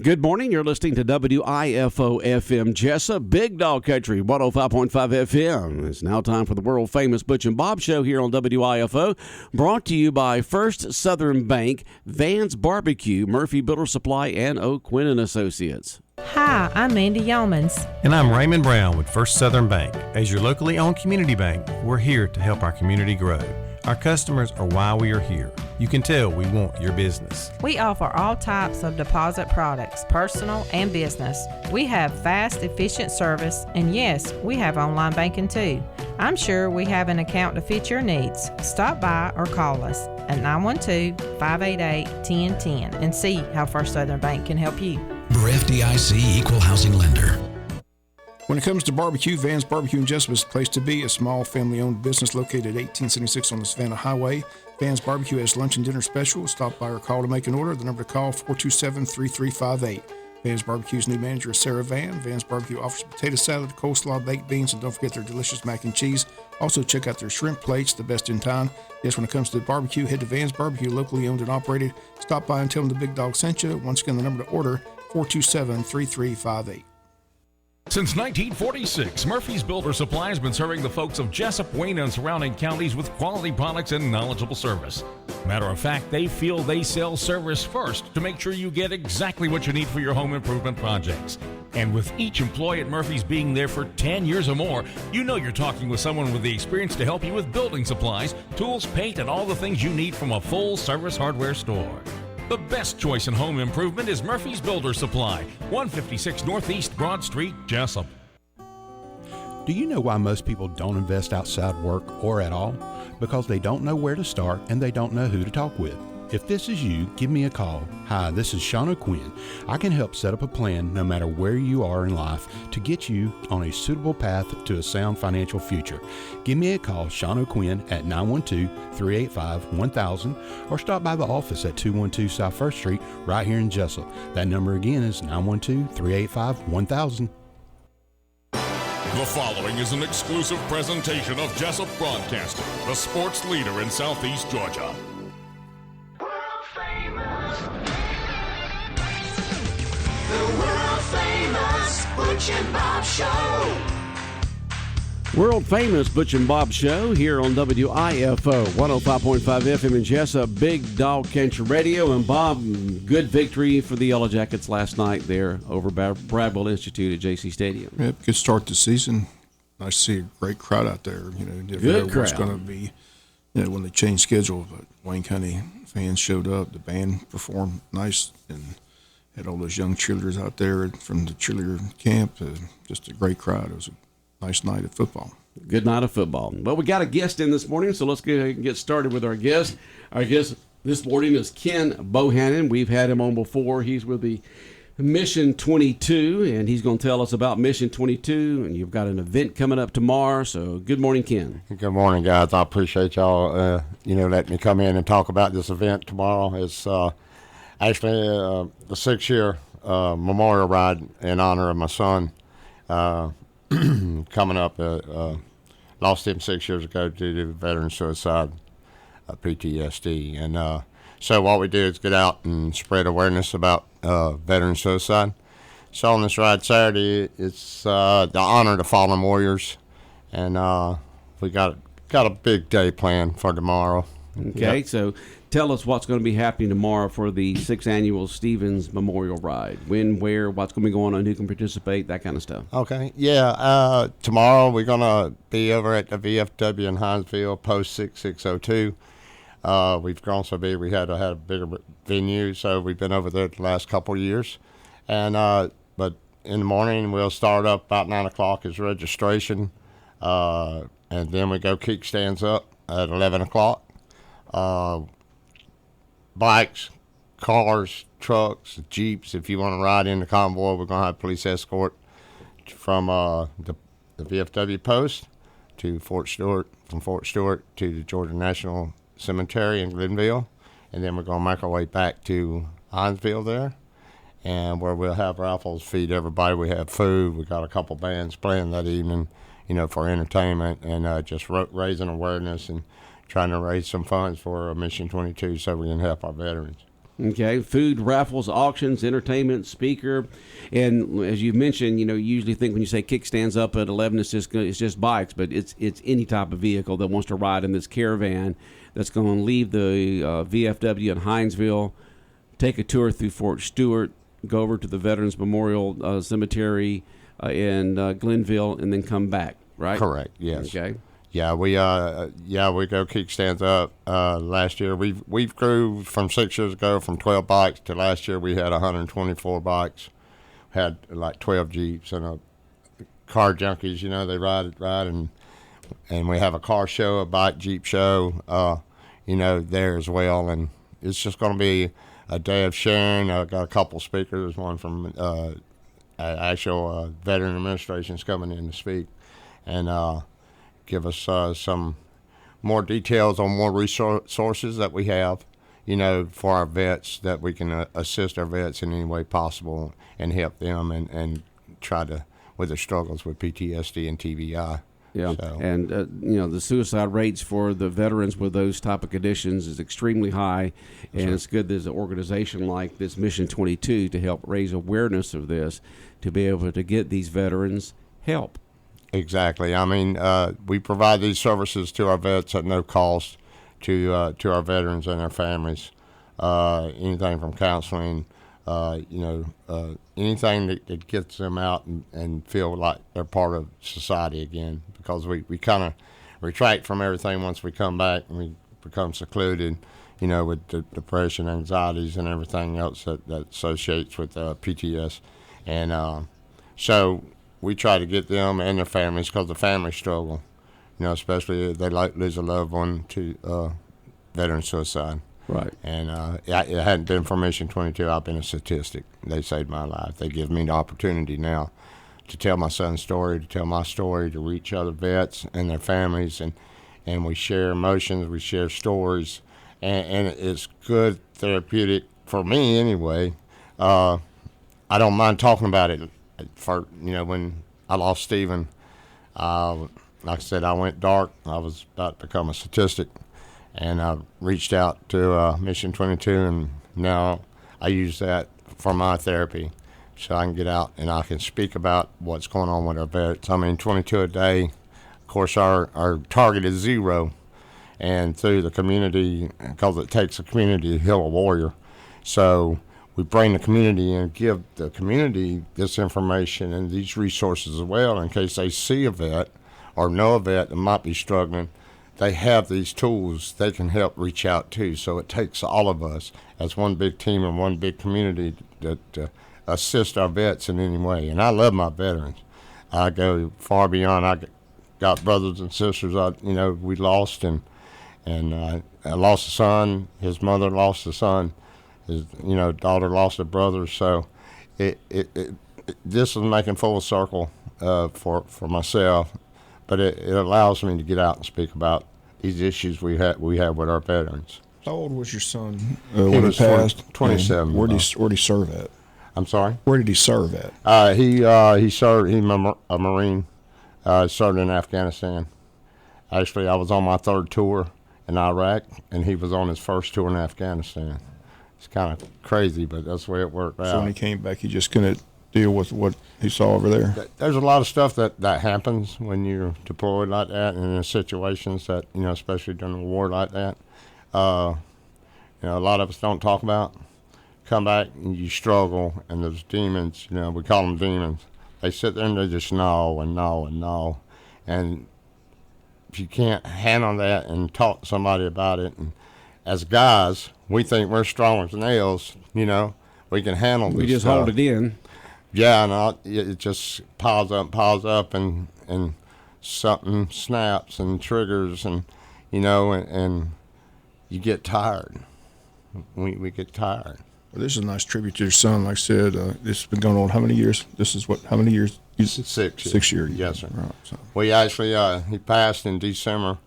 Good morning. You're listening to WIFO FM Jessup, Big Dog Country, 105.5 FM. It's now time for the world-famous Butch and Bob Show here on WIFO, brought to you by First Southern Bank, Van's Barbecue, Murphy Builder Supply, and O'Quinn and Associates. Hi, I'm Mandy Yeomans. And I'm Raymond Brown with First Southern Bank. As your locally owned community bank, we're here to help our community grow. Our customers are why we are here. You can tell we want your business. We offer all types of deposit products, personal and business. We have fast, efficient service, and yes, we have online banking too. I'm sure we have an account to fit your needs. Stop by or call us at 912-588-1010 and see how First Southern Bank can help you. We're FDIC Equal Housing Lender. When it comes to barbecue, Van's Barbecue in Jessup is the place to be. A small family-owned business located at 1876 on the Savannah Highway. Van's Barbecue has lunch and dinner special. Stop by or call to make an order. The number to call, 427-3358. Van's Barbecue's new manager is Sarah Van. Van's Barbecue offers potato salad, coleslaw, baked beans, and don't forget their delicious mac and cheese. Also, check out their shrimp plates, the best in town. Yes, when it comes to barbecue, head to Van's Barbecue, locally owned and operated. Stop by and tell them the Big Dog sent you. Once again, the number to order, 427-3358. Since 1946, Murphy's Builder Supply has been serving the folks of Jessup, Wayne, and surrounding counties with quality products and knowledgeable service. Matter of fact, they feel they sell service first to make sure you get exactly what you need for your home improvement projects. And with each employee at Murphy's being there for 10 years or more, you know you're talking with someone with the experience to help you with building supplies, tools, paint, and all the things you need from a full-service hardware store. The best choice in home improvement is Murphy's Builder Supply, 156 Northeast Broad Street, Jessup. Do you know why most people don't invest outside work or at all? Because they don't know where to start and they don't know who to talk with. If this is you, give me a call. Hi, this is Sean O'Quinn. I can help set up a plan no matter where you are in life to get you on a suitable path to a sound financial future. Give me a call, Sean O'Quinn, at 912-385-1000 or stop by the office at 212 South 1st Street right here in Jessup. That number again is 912-385-1000. The following is an exclusive presentation of Jessup Broadcasting, the sports leader in Southeast Georgia. The world-famous Butch and Bob Show. World-famous Butch and Bob Show here on WIFO, 105.5 FM in Jessup, Big Dog Country Radio. And Bob, good victory for the Yellow Jackets last night there over Bradwell Institute at JC Stadium. Yep, good start to the season. Nice to see a great crowd out there. You know, never good know crowd. what's going to be, you know, when they change schedule. But Wayne County fans showed up. The band performed nice and had all those young cheerleaders out there from the cheerleader camp. Just a great crowd. It was a nice night of football. Good night of football. Well, we got a guest in this morning, so let's get started with our guest. Our guest this morning is Ken Bohannon. We've had him on before. He's with the Mission 22, and he's going to tell us about Mission 22, and you've got an event coming up tomorrow. So good morning, Ken. Good morning, guys. I appreciate y'all, letting me come in and talk about this event tomorrow. It's actually the 6-year memorial ride in honor of my son coming up. Lost him 6 years ago due to veteran suicide, PTSD. And so what we do is get out and spread awareness about veteran suicide. So on this ride Saturday, it's the honor of the fallen warriors. And we got a big day planned for tomorrow. Okay, Yep. So tell us what's going to be happening tomorrow for the 6th Annual Stevens Memorial Ride. When, where, what's going to be going on, who can participate, that kind of stuff. Okay, yeah. Tomorrow we're going to be over at the VFW in Hinesville, post 6602. We've grown so big, we had to have a bigger venue, so we've been over there the last couple of years. And but in the morning we'll start up about 9 o'clock as registration, and then we go kickstands up at 11 o'clock. Bikes, cars, trucks, Jeeps. If you want to ride in the convoy, we're going to have police escort from the VFW post to Fort Stewart, from Fort Stewart to the Georgia National Cemetery in Glenville, and then we're going to make our way back to Hinesville there, and where we'll have raffles, feed everybody. We have food. We got a couple bands playing that evening, for entertainment and just raising awareness and trying to raise some funds for Mission 22 so we can help our veterans. Okay, food, raffles, auctions, entertainment, speaker, and as you mentioned, you usually think when you say kickstands up at 11, it's just bikes, but it's any type of vehicle that wants to ride in this caravan that's going to leave the VFW in Hinesville, take a tour through Fort Stewart, go over to the Veterans Memorial Cemetery in Glenville, and then come back. Right? Correct. Yes. Okay. Yeah, we go kickstands up. Last year we grew from 6 years ago from 12 bikes to last year we had 124 bikes. Had like 12 Jeeps and a car junkies. They ride and we have a car show, a bike Jeep show. There as well, and it's just going to be a day of sharing. I got a couple speakers. One from actual veteran administration's coming in to speak, and give us some more details on more resources that we have, for our vets, that we can assist our vets in any way possible and help them and try to, with their struggles with PTSD and TBI. Yeah, So, and the suicide rates for the veterans with those type of conditions is extremely high, and it's good there's an organization like this Mission 22 to help raise awareness of this, to be able to get these veterans help. Exactly. I mean, we provide these services to our vets at no cost to our veterans and their families. Anything from counseling, anything that gets them out and feel like they're part of society again. Because we kind of retract from everything once we come back, and we become secluded, with the depression, anxieties, and everything else that associates with PTS. And so we try to get them and their families, because the family struggle, especially if they lose a loved one to veteran suicide. Right. And it hadn't been for Mission 22, I've been a statistic. They saved my life. They give me the opportunity now to tell my son's story, to tell my story, to reach other vets and their families, and we share emotions, we share stories, and it's good therapeutic for me anyway. I don't mind talking about it. For when I lost Stephen, like I said, I went dark. I was about to become a statistic, and I reached out to Mission 22, and now I use that for my therapy, so I can get out and I can speak about what's going on with our vets. I mean, 22 a day. Of course, our target is 0, and through the community, because it takes a community to heal a warrior, so we bring the community and give the community this information and these resources as well, in case they see a vet or know a vet that might be struggling. They have these tools they can help reach out to. So it takes all of us as one big team and one big community to assist our vets in any way. And I love my veterans. I go far beyond. I got brothers and sisters we lost, and I lost a son. His mother lost a son. His daughter lost a brother. So this is making full circle for myself, but it allows me to get out and speak about these issues we have with our veterans. How old was your son He when he was passed? 27. Where'd he serve at? I'm sorry? Where did he serve at? He served. He's a Marine. Served in Afghanistan. Actually, I was on my 3rd tour in Iraq, and he was on his 1st tour in Afghanistan. It's kind of crazy, but that's the way it worked out. So when he came back, he just couldn't deal with what he saw over there? There's a lot of stuff that happens when you're deployed like that, and in situations that, especially during a war like that, a lot of us don't talk about. Come back and you struggle, and those demons, we call them demons. They sit there and they just gnaw and gnaw and gnaw. And if you can't handle that and talk to somebody about it, and as guys, we think we're strong as nails, we can handle this. We just stuff. hold it in. Yeah, and it just piles up, and something snaps and triggers, and and you get tired. We get tired. Well, this is a nice tribute to your son. Like I said, this has been going on how many years? How many years? 6 years. 6 years. Yes, sir. Right. So. We actually, he passed in December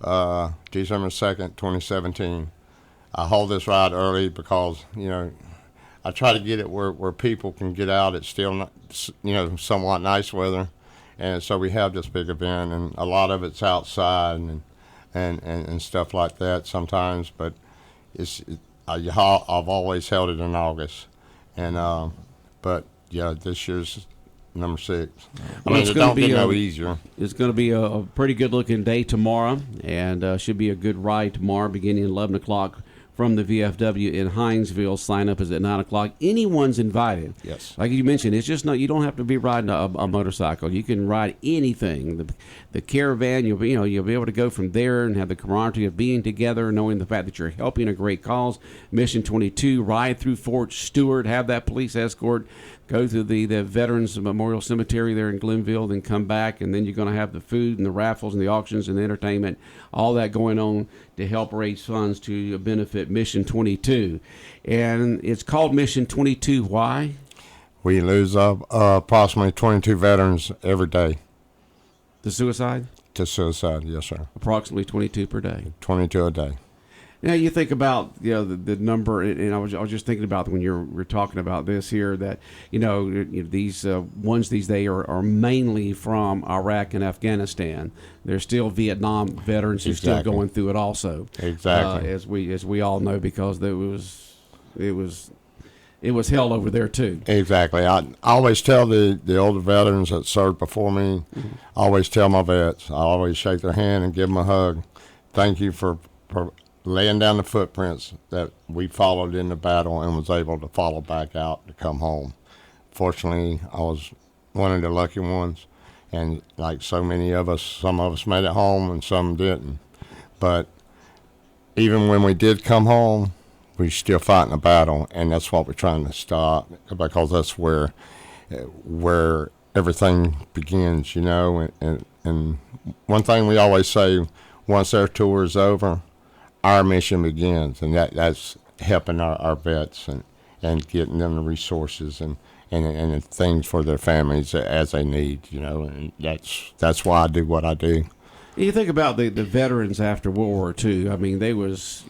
2nd, 2017. I hold this ride early because, I try to get it where people can get out. It's still not, somewhat nice weather. And so we have this big event, and a lot of it's outside and stuff like that sometimes. But I've always held it in August, and but yeah, this year's number 6. I mean, it don't get no easier. It's going to be a pretty good-looking day tomorrow, and should be a good ride tomorrow, beginning at 11 o'clock from the VFW in Hinesville. Sign up is at 9 o'clock. Anyone's invited. Yes. Like you mentioned, it's just you don't have to be riding a motorcycle. You can ride anything. The caravan, you'll be able to go from there and have the camaraderie of being together, knowing the fact that you're helping a great cause. Mission 22, ride through Fort Stewart, have that police escort, go through the Veterans Memorial Cemetery there in Glenville, then come back, and then you're going to have the food and the raffles and the auctions and the entertainment, all that going on to help raise funds to benefit Mission 22. And it's called Mission 22. Why? We lose approximately 22 veterans every day. To suicide? To suicide, yes, sir. Approximately 22 per day. 22 a day. Now you think about the number, and I was just thinking about when we're talking about this here that these ones these days are mainly from Iraq and Afghanistan. They're still Vietnam veterans who are still going through it also. Exactly. As we all know, because it was hell over there too. Exactly. I always tell the older veterans that served before me. I always tell my vets. I always shake their hand and give them a hug. Thank you for laying down the footprints that we followed in the battle and was able to follow back out to come home. Fortunately, I was one of the lucky ones, and like so many of us, some of us made it home and some didn't. But even when we did come home, we still fighting a battle, and that's what we're trying to stop, because that's where everything begins, And one thing we always say, once their tour is over, our mission begins, and that's helping our vets and getting them the resources and things for their families as they need, and that's why I do what I do. You think about the veterans after World War II. I mean, they was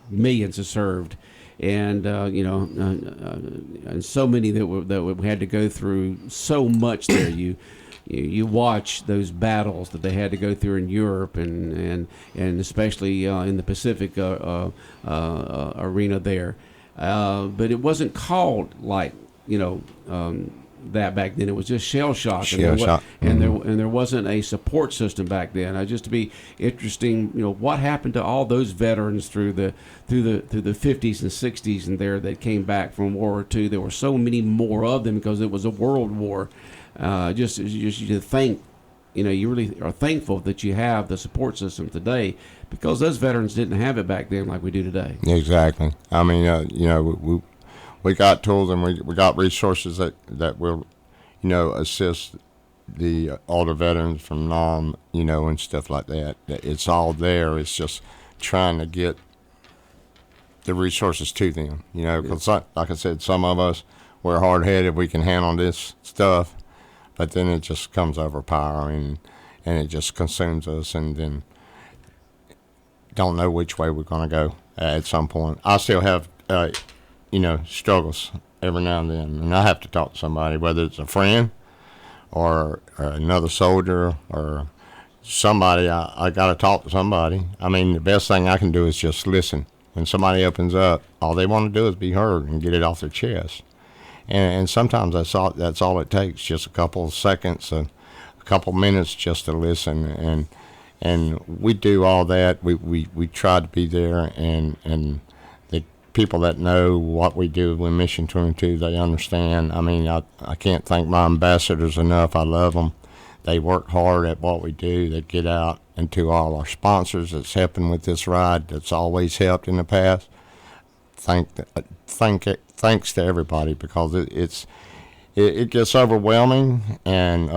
millions that served, and and so many that had to go through so much there. You watch those battles that they had to go through in Europe and especially in the Pacific arena there, but it wasn't called like that back then. It was just shell shock, and there wasn't a support system back then. Just to be interesting, what happened to all those veterans through the 50s and 60s and there that came back from World War II. There were so many more of them because it was a world war. Just you think, you really are thankful that you have the support system today, because those veterans didn't have it back then like we do today. Exactly. I mean, we got tools and we got resources that will, assist the older veterans from Nam, and stuff like that. It's all there. It's just trying to get the resources to them, because like I said, some of us, we're hard-headed. We can handle this stuff. But then it just comes overpowering, and it just consumes us, and then don't know which way we're going to go at some point. I still have, struggles every now and then, and I have to talk to somebody, whether it's a friend or another soldier or somebody. I got to talk to somebody. I mean, the best thing I can do is just listen. When somebody opens up, all they want to do is be heard and get it off their chest. And sometimes that's all it takes, just a couple of seconds, a couple minutes just to listen. And we do all that. We try to be there, and the people that know what we do with Mission 22, they understand. I mean, I can't thank my ambassadors enough. I love them. They work hard at what we do. They get out, and to all our sponsors that's helping with this ride, that's always helped in the past. Thanks to everybody, because it gets overwhelming and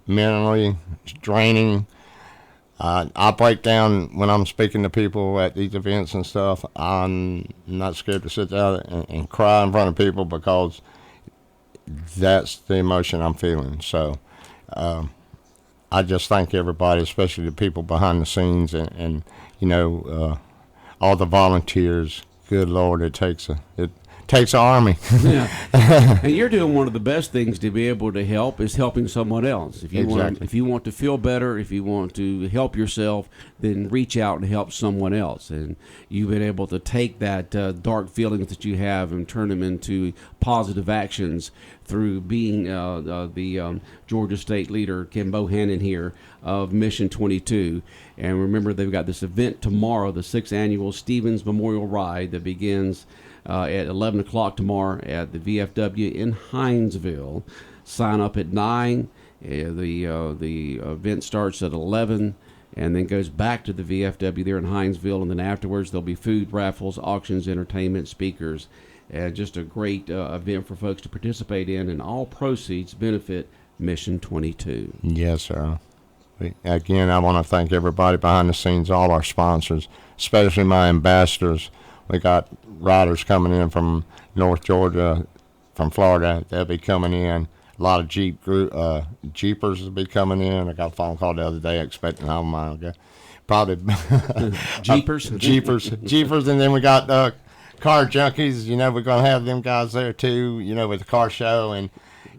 mentally draining. I break down when I'm speaking to people at these events and stuff. I'm not scared to sit down and cry in front of people, because that's the emotion I'm feeling. So I just thank everybody, especially the people behind the scenes and all the volunteers. Good Lord, it takes takes an army. Yeah. And you're doing one of the best things to be able to help is helping someone else. If you want to feel better, if you want to help yourself, then reach out and help someone else. And you've been able to take that dark feelings that you have and turn them into positive actions through being the Georgia State leader, Ken Bohannon here of Mission 22. And remember, they've got this event tomorrow, the 6th annual Stevens Memorial Ride that begins at 11 o'clock tomorrow at the VFW in Hinesville. Sign up at 9. The event starts at 11 and then goes back to the VFW there in Hinesville. And then afterwards, there'll be food, raffles, auctions, entertainment, speakers. Just a great event for folks to participate in, and all proceeds benefit Mission 22. Yes, sir. Again, I want to thank everybody behind the scenes, all our sponsors, especially my ambassadors. We got riders coming in from North Georgia, from Florida. They'll be coming in. A lot of Jeepers will be coming in. I got a phone call the other day expecting how mile ago. Probably Jeepers. Jeepers, and then we got car junkies. We're going to have them guys there too, with the car show, and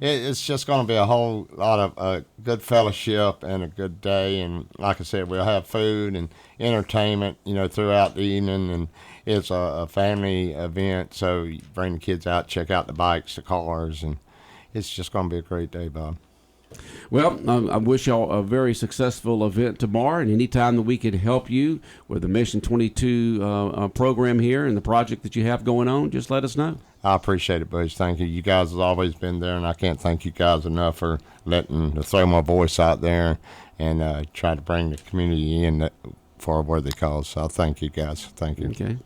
it's just going to be a whole lot of good fellowship and a good day. And like I said, we'll have food and entertainment, throughout the evening, and it's a family event. So you bring the kids out, check out the bikes, the cars, and it's just going to be a great day, Bob. Well, I wish y'all a very successful event tomorrow, and anytime that we can help you with the Mission 22 program here and the project that you have going on, just let us know. I appreciate it, Butch. Thank you. You guys have always been there, and I can't thank you guys enough for letting to throw my voice out there and try to bring the community in for a worthy cause. So thank you, guys. Thank you. Okay.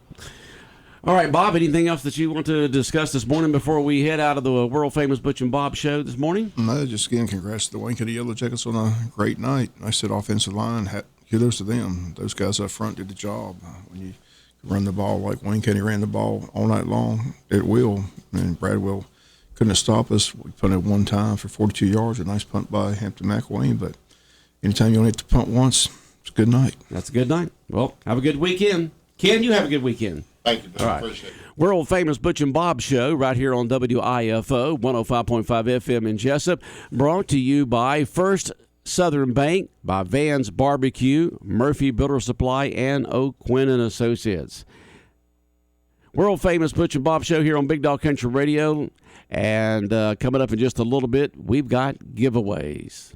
All right, Bob, anything else that you want to discuss this morning before we head out of the world-famous Butch and Bob show this morning? No, just again, congrats to the Wayne County Yellow Jackets on a great night. I said offensive line, kudos to them. Those guys up front did the job. When you run the ball like Wayne County ran the ball all night long, it will. And Bradwell couldn't stop us. We punted one time for 42 yards, a nice punt by Hampton McElwain. But anytime you only have to punt once, it's a good night. That's a good night. Well, have a good weekend. Ken, you have a good weekend. Thank you, All right. Appreciate it. World famous Butch and Bob show right here on WIFO 105.5 FM in Jessup, brought to you by First Southern Bank, by Van's Barbecue, Murphy Builder Supply, and O'Quinn and Associates. World famous Butch and Bob show here on Big Dog Country Radio, and coming up in just a little bit, we've got giveaways.